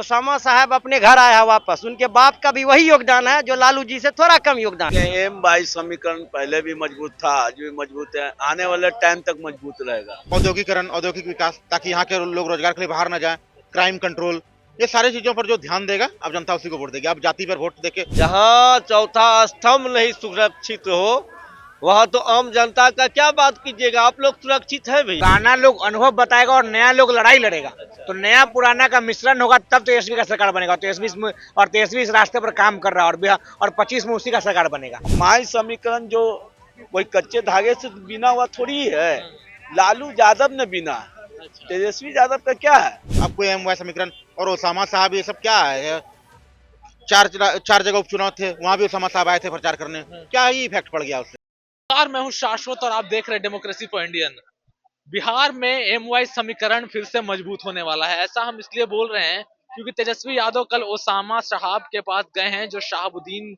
Osama साहब अपने घर आया है वापस, उनके बाप का भी वही योगदान है जो लालू जी से थोड़ा कम योगदान है। M22 समीकरण पहले भी मजबूत था, आज भी मजबूत है, आने वाले टाइम तक मजबूत रहेगा। औद्योगिकरण, औद्योगिक विकास, ताकि यहाँ के लोग रोजगार के लिए बाहर न जाएं, क्राइम कंट्रोल, ये सारी चीजों पर जो ध्यान देगा अब जनता उसी को वोट देगी। अब जाति पर वोट देके जहाँ चौथा स्तंभ नहीं सुरक्षित हो वहाँ तो आम जनता का क्या बात कीजिएगा। आप लोग सुरक्षित है भाई। पुराना लोग अनुभव बताएगा और नया लोग लड़ाई लड़ेगा। तो नया पुराना का मिश्रण होगा तब तेजस्वी का सरकार बनेगा। तेजस्वी इस रास्ते पर काम कर रहा है और बिहार और 25 में उसी का सरकार बनेगा। माई समीकरण जो कोई कच्चे धागे से बिना हुआ थोड़ी है, लालू यादव ने बिना, तेजस्वी यादव का क्या है। आपको M22 समीकरण और ओसामा साहब ये सब क्या है? चार जगह उपचुनाव थे, वहां भी ओसामा साहब आए थे प्रचार करने, क्या ही इफेक्ट पड़ गया उससे? मैं हूं शाश्वत और आप देख रहे हैं डेमोक्रेसी फॉर इंडियन। बिहार में M22 समीकरण फिर से मजबूत होने वाला है। ऐसा हम इसलिए बोल रहे हैं क्योंकि तेजस्वी यादव कल ओसामा साहब के पास गए हैं जो शहाबुद्दीन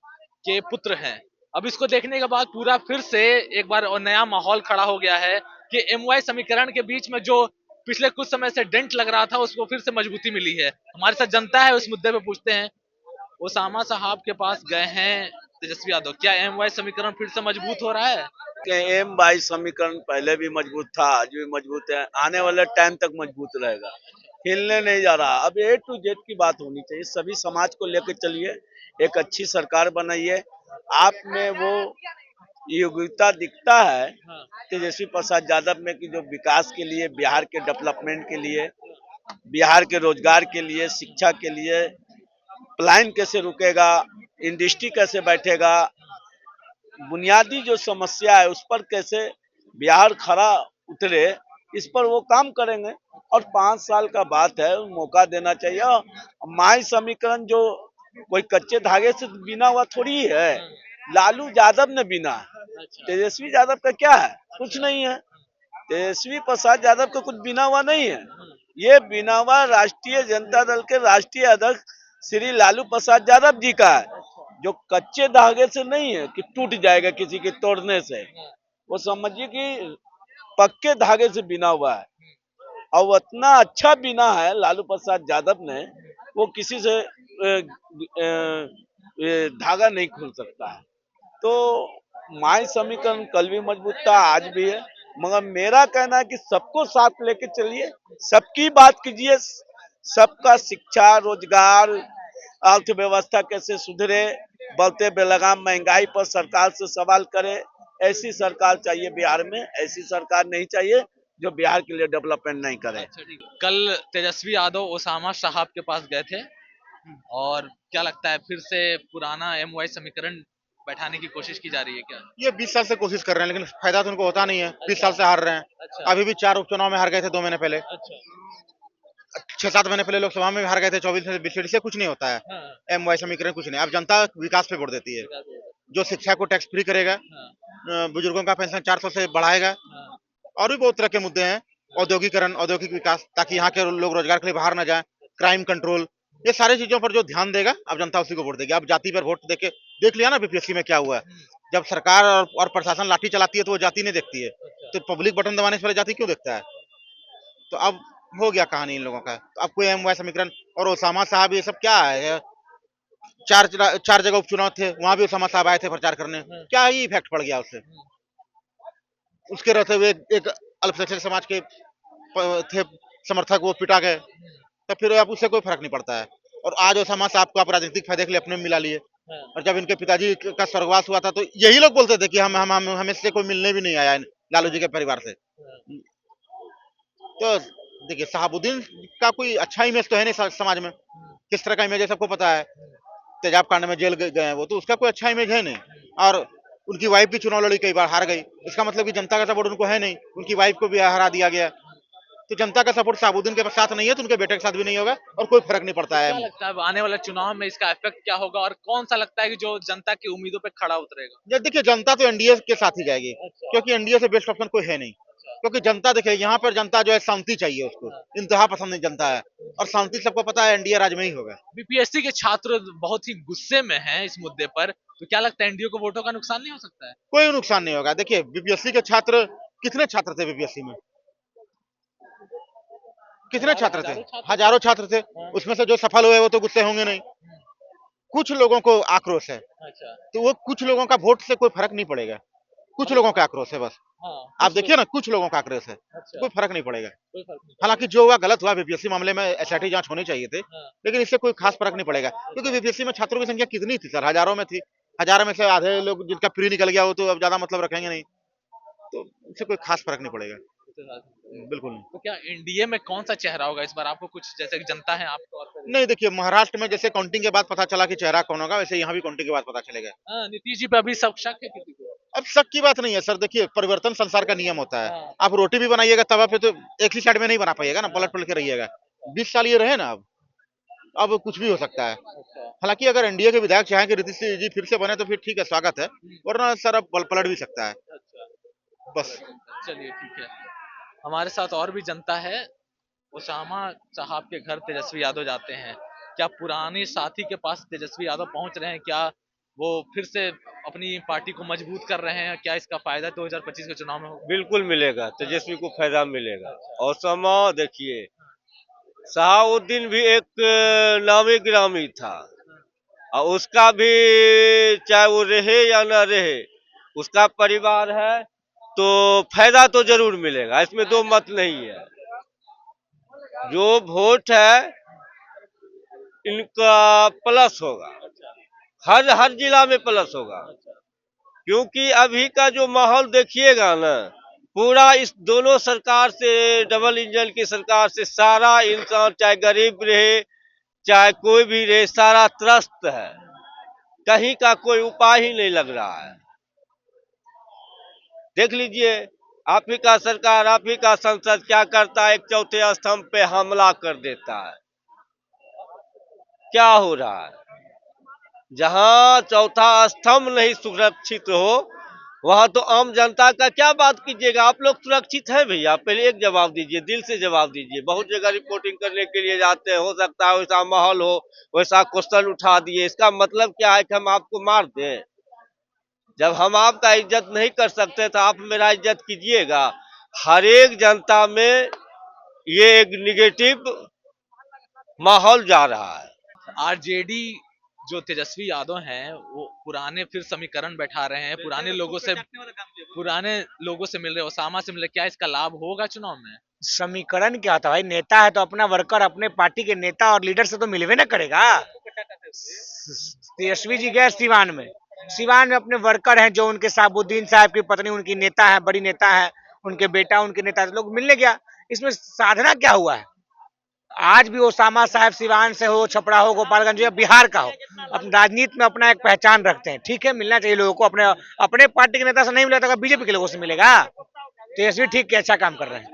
के पुत्र हैं। अब इसको देखने के बाद पूरा फिर से एक बार और नया माहौल खड़ा हो गया है कि M22 समीकरण के बीच में जो पिछले कुछ समय से डेंट लग रहा था उसको फिर से मजबूती मिली है। हमारे साथ जनता है, उस मुद्दे पे पूछते हैं। ओसामा साहब के पास गए हैं तेजस्वी यादव, क्या M22 समीकरण फिर से मजबूत हो रहा है? M22 समीकरण पहले भी मजबूत था, आज भी मजबूत है, आने वाले टाइम तक मजबूत रहेगा, हिलने नहीं जा रहा। अब A to Z की बात होनी चाहिए, सभी समाज को लेकर चलिए, एक अच्छी सरकार बनाइए। आप में वो योग्यता दिखता है तेजस्वी प्रसाद यादव में कि जो विकास के लिए, बिहार के डेवलपमेंट के लिए, बिहार के रोजगार के लिए, शिक्षा के लिए प्लान कैसे रुकेगा, इंडस्ट्री कैसे बैठेगा, बुनियादी जो समस्या है उस पर कैसे बिहार खड़ा उतरे, इस पर वो काम करेंगे। और 5 साल का बात है, मौका देना चाहिए। माई समीकरण जो कोई कच्चे धागे से बिना हुआ थोड़ी है, लालू यादव ने बिना, तेजस्वी यादव का क्या है, कुछ नहीं है। तेजस्वी प्रसाद यादव का कुछ बिना हुआ नहीं है, ये बिना हुआ राष्ट्रीय जनता दल के राष्ट्रीय अध्यक्ष श्री लालू प्रसाद यादव जी का है, जो कच्चे धागे से नहीं है कि टूट जाएगा किसी के तोड़ने से, वो समझिए कि पक्के धागे से बिना हुआ है। और इतना अच्छा बिना है लालू प्रसाद यादव ने, वो किसी से धागा नहीं खुल सकता है। तो माई समीकरण कल भी मजबूत था, आज भी है, मगर मेरा कहना है कि सबको साथ लेके चलिए, सबकी बात कीजिए, सबका शिक्षा, रोजगार, अर्थव्यवस्था कैसे सुधरे, बढ़ते बेलगाम महंगाई पर सरकार से सवाल करे। ऐसी सरकार चाहिए बिहार में, ऐसी सरकार नहीं चाहिए जो बिहार के लिए डेवलपमेंट नहीं करे। अच्छा, ठीक है। कल तेजस्वी यादव ओसामा साहब के पास गए थे और क्या लगता है फिर से पुराना M22 समीकरण बैठाने की कोशिश की जा रही है क्या? ये 20 साल से कोशिश कर रहे हैं, लेकिन फायदा तो उनको होता नहीं है। 20 साल से हार रहे हैं। अच्छा। अभी भी 4 उपचुनाव में हार गए थे 2 महीने पहले। अच्छा। 6-7 महीने पहले लोकसभा में भी हार गए थे, 24 में 20 सीट से कुछ नहीं होता है। हाँ। M22 समीकरण कुछ नहीं। अब जनता विकास पे वोट देती है। जो शिक्षा को टैक्स फ्री करेगा, हाँ। बुजुर्गों का पेंशन 400 से बढ़ाएगा, हाँ। और भी बहुत तरह के मुद्दे हैं। औद्योगिकरण, औद्योगिक विकास, ताकि यहाँ के लोग रोजगार के लिए बाहर न जाएं, क्राइम कंट्रोल, ये सारी चीजों पर जो ध्यान देगा अब जनता उसी को वोट देगी। अब जाति पर वोट देके देख लिया ना बीपीएससी में क्या हुआ है। जब सरकार और प्रशासन लाठी चलाती है तो वो जाति नहीं देखती है, तो पब्लिक बटन दबाने से पहले जाति क्यों देखता है? तो अब हो गया कहानी इन लोगों का। तो अब कोई M22 समीकरण और ओसामा साहब ये सब क्या है? चार जगह उपचुनाव थे, वहां भी ओसामा साहब आए थे प्रचार करने, क्या ही इफेक्ट पड़ गया उससे? उसके रहते हुए एक अल्पसंख्यक समाज के थे समर्थक, वो पिटा गए, तो फिर अब उससे कोई फर्क नहीं पड़ता है। और आज ओसामा साहब को आप राजनीतिक फायदे के लिए अपने में मिला लिए। और जब इनके पिताजी का स्वर्गवास हुआ था तो यही लोग बोलते थे कि हम हमें से कोई मिलने भी नहीं आया लालू जी के परिवार से। तो देखिए, शहाबुद्दीन का कोई अच्छा इमेज तो है नहीं समाज में। किस तरह का इमेज है सबको पता है। तेजाब कांड में जेल गए हैं वो, तो उसका कोई अच्छा इमेज है नहीं। और उनकी वाइफ भी चुनाव लड़ी, कई बार हार गई, इसका मतलब कि जनता का सपोर्ट उनको है नहीं। उनकी वाइफ को भी हरा दिया गया, तो जनता का सपोर्ट शहाबुद्दीन के साथ नहीं है तो उनके बेटे के साथ भी नहीं होगा, और कोई फर्क नहीं पड़ता है। क्या लगता है अब आने वाले चुनाव में इसका इफेक्ट क्या होगा और कौन सा लगता है कि जो जनता की उम्मीदों पे खड़ा उतरेगा? देखिए, जनता तो एनडीए के साथ ही जाएगी, अच्छा। क्योंकि एनडीए से बेस्ट ऑप्शन कोई है नहीं। क्योंकि जनता, देखिए यहाँ पर जनता जो है शांति चाहिए उसको, इंतहा पसंद नहीं जनता है, और शांति सबको पता है एनडीए राज में ही होगा। बीपीएससी के छात्र बहुत ही गुस्से में हैं इस मुद्दे पर, तो क्या लगता है एनडीए को वोटों का नुकसान नहीं हो सकता है? कोई नुकसान नहीं होगा। देखिए, बीपीएससी के छात्र, कितने छात्र थे बीपीएससी में? कितने छात्र थे? हजारों छात्र हजारों छात्र थे। हाँ। उसमें से जो सफल हुए वो तो गुस्से होंगे नहीं। कुछ लोगों को आक्रोश है, अच्छा तो वो कुछ लोगों का वोट से कोई फर्क नहीं पड़ेगा। कुछ लोगों का आक्रोश है बस। हाँ आप कुछ देखिए ना, कुछ लोगों का आक्रोश है, अच्छा कोई फर्क नहीं पड़ेगा। कोई फर्क नहीं हालांकि जो हुआ गलत हुआ, बीपीएससी मामले में एसआईटी जांच होनी चाहिए थी, हाँ लेकिन इससे कोई खास फर्क नहीं पड़ेगा, क्योंकि बीपीएससी में छात्रों की संख्या कितनी थी सर? हजारों में थी। हजार में से आधे लोग जिनका प्री निकल गया, वो तो अब ज्यादा मतलब रखेंगे नहीं, तो इससे कोई खास फर्क नहीं पड़ेगा। बिल्कुल नहीं। तो क्या एनडीए में कौन सा चेहरा होगा इस बार? आपको कुछ, जैसे कि जनता है आप तौर पर नहीं, देखिए महाराष्ट्र में जैसे काउंटिंग के बाद पता चला कि चेहरा कौन होगा, वैसे यहाँ भी काउंटिंग के बाद पता चलेगा। हाँ, नीतीश जी पे अभी सब शक है किसी को? अब शक की बात नहीं है सर, देखिए परिवर्तन संसार का नियम होता है। हाँ आप रोटी भी बनाइएगा तवा पे, तो एक ही साइड में नहीं बना पाइएगा ना, पलट पलट के रहिएगा। 20 साल ये रहे ना, अब कुछ भी हो सकता है। अच्छा हालांकि अगर एनडीए के विधायक चाहें कि नीतीश जी फिर से बने तो फिर ठीक है, स्वागत है, वरना सर अब पलट भी सकता है अच्छा बस। चलिए ठीक है। हमारे साथ और भी जनता है। ओसामा साहब के घर तेजस्वी यादव जाते हैं। क्या पुराने साथी के पास तेजस्वी यादव पहुंच रहे हैं? क्या वो फिर से अपनी पार्टी को मजबूत कर रहे हैं? क्या इसका फायदा 2025 के चुनाव में होगा? बिल्कुल मिलेगा, तेजस्वी को फायदा मिलेगा। और समा देखिए, सहाउद्दीन भी एक नामी गिरामी था, और उसका भी चाहे वो रहे या ना रहे, उसका परिवार है, तो फायदा तो जरूर मिलेगा, इसमें दो मत नहीं है। जो वोट है इनका प्लस होगा, हर हर जिला में प्लस होगा, क्योंकि अभी का जो माहौल देखिएगा ना, पूरा इस दोनों सरकार से, डबल इंजन की सरकार से सारा इंसान, चाहे गरीब रहे चाहे कोई भी रहे, सारा त्रस्त है। कहीं का कोई उपाय ही नहीं लग रहा है। देख लीजिए, आप ही का सरकार, आप ही का संसद क्या करता है, एक चौथे स्तंभ पे हमला कर देता है। क्या हो रहा है? जहां चौथा स्तंभ नहीं सुरक्षित हो, वहां तो आम जनता का क्या बात कीजिएगा? आप लोग सुरक्षित है भैया? पहले एक जवाब दीजिए, दिल से जवाब दीजिए। बहुत जगह रिपोर्टिंग करने के लिए जाते हैं, हो सकता है वैसा माहौल हो, वैसा क्वेश्चन उठा दिए, इसका मतलब क्या है कि हम आपको मार दें? जब हम आपका इज्जत नहीं कर सकते तो आप मेरा इज्जत कीजिएगा। हर एक जनता में ये एक निगेटिव माहौल जा रहा है। आरजेडी जो तेजस्वी यादव हैं वो पुराने फिर समीकरण बैठा रहे हैं, पुराने लोगों से मिल रहे, ओसामा से मिल रहे। क्या इसका लाभ होगा चुनाव में? समीकरण क्या होता है भाई? नेता है तो अपना वर्कर अपने पार्टी के नेता और लीडर से तो मिलवे ना करेगा। तेजस्वी जी गए सिवान में, सिवान में अपने वर्कर हैं जो उनके साबुद्दीन साहब की पत्नी उनकी नेता है, बड़ी नेता है, उनके बेटा उनके नेता है, लोग मिलने गया। इसमें साधना क्या हुआ है? आज भी ओसामा साहब सिवान से हो, छपरा हो, गोपालगंज हो या बिहार का हो, अपनी राजनीति में अपना एक पहचान रखते हैं। ठीक है, मिलना चाहिए लोगों को। अपने अपने पार्टी के नेता से नहीं मिला तो बीजेपी के लोगों से मिलेगा। तेजस्वी ठीक है, अच्छा काम कर रहे हैं,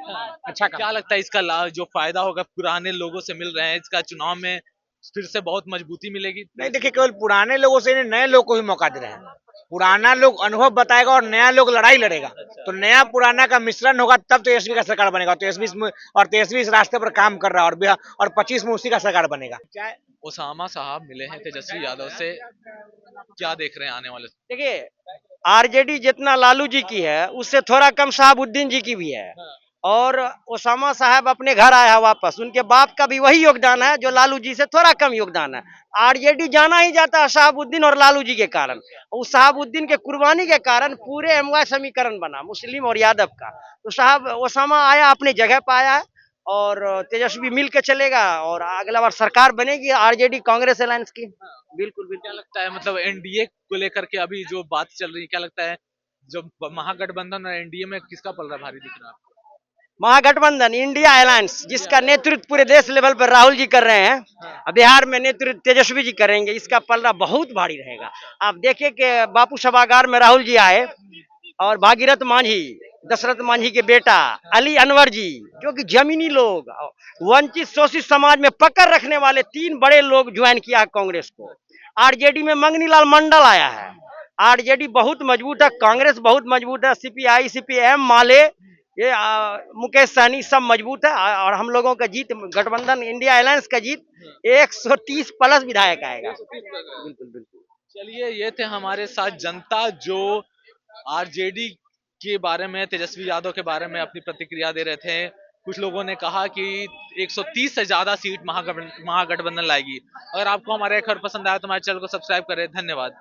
अच्छा काम। क्या लगता है इसका लाभ, जो फायदा होगा, पुराने लोगों से मिल रहे हैं, इसका चुनाव में फिर से बहुत मजबूती मिलेगी? नहीं, देखिए केवल पुराने लोगों से नहीं, नए लोग को भी मौका दे रहे हैं। पुराना लोग अनुभव बताएगा और नया लोग लड़ाई लड़ेगा, तो नया पुराना का मिश्रण होगा, तब तेजस्वी का सरकार बनेगा। तेजस्वी इस रास्ते पर काम कर रहा है, और 25 में उसी का सरकार बनेगा। ओसामा साहब मिले हैं तेजस्वी यादव से, क्या देख रहे हैं आने वाले? देखिए, आरजेडी जितना लालू जी की है उससे थोड़ा कम शहाबुद्दीन जी की भी है। और ओसामा साहब अपने घर आया है वापस, उनके बाप का भी वही योगदान है जो लालू जी से थोड़ा कम योगदान है। आरजेडी जाना ही जाता है शहाबुद्दीन और लालू जी के कारण। उस शहाबुद्दीन के कुर्बानी के कारण पूरे एमवाय समीकरण बना मुस्लिम और यादव का। तो साहब ओसामा आया, अपनी जगह पर आया है, और तेजस्वी मिल के चलेगा, और अगला बार सरकार बनेगी आरजेडी कांग्रेस अलायंस की। बिल्कुल क्या बिल्कुल। लगता है, मतलब एनडीए को लेकर के अभी जो बात चल रही है, क्या लगता है जो महागठबंधन और एनडीए में किसका पलड़ा भारी दिख रहा है? महागठबंधन इंडिया अलायंस, जिसका नेतृत्व पूरे देश लेवल पर राहुल जी कर रहे हैं, बिहार में नेतृत्व तेजस्वी जी करेंगे, इसका पलड़ा बहुत भारी रहेगा। आप देखिए कि बापू सभागार में राहुल जी आए, और भागीरथ मांझी, दशरथ मांझी के बेटा अली अनवर जी, जो कि जमीनी लोग, वंचित शोषित समाज में पकड़ रखने वाले 3 बड़े लोग ज्वाइन किया कांग्रेस को। आरजेडी में मंगनीलाल मंडल आया है। आरजेडी बहुत मजबूत है, कांग्रेस बहुत मजबूत है, सीपीआई, सीपीएम, माले, ये मुकेश सहनी सब मजबूत है। और हम लोगों का जीत, गठबंधन इंडिया अलायंस का जीत 130 प्लस विधायक आएगा। बिल्कुल बिल्कुल। चलिए, ये थे हमारे साथ जनता जो आरजेडी के बारे में, तेजस्वी यादव के बारे में अपनी प्रतिक्रिया दे रहे थे। कुछ लोगों ने कहा कि 130 से ज्यादा सीट महागठबंधन लाएगी। अगर आपको हमारे खबर पसंद आया तो हमारे चैनल को सब्सक्राइब करें। धन्यवाद।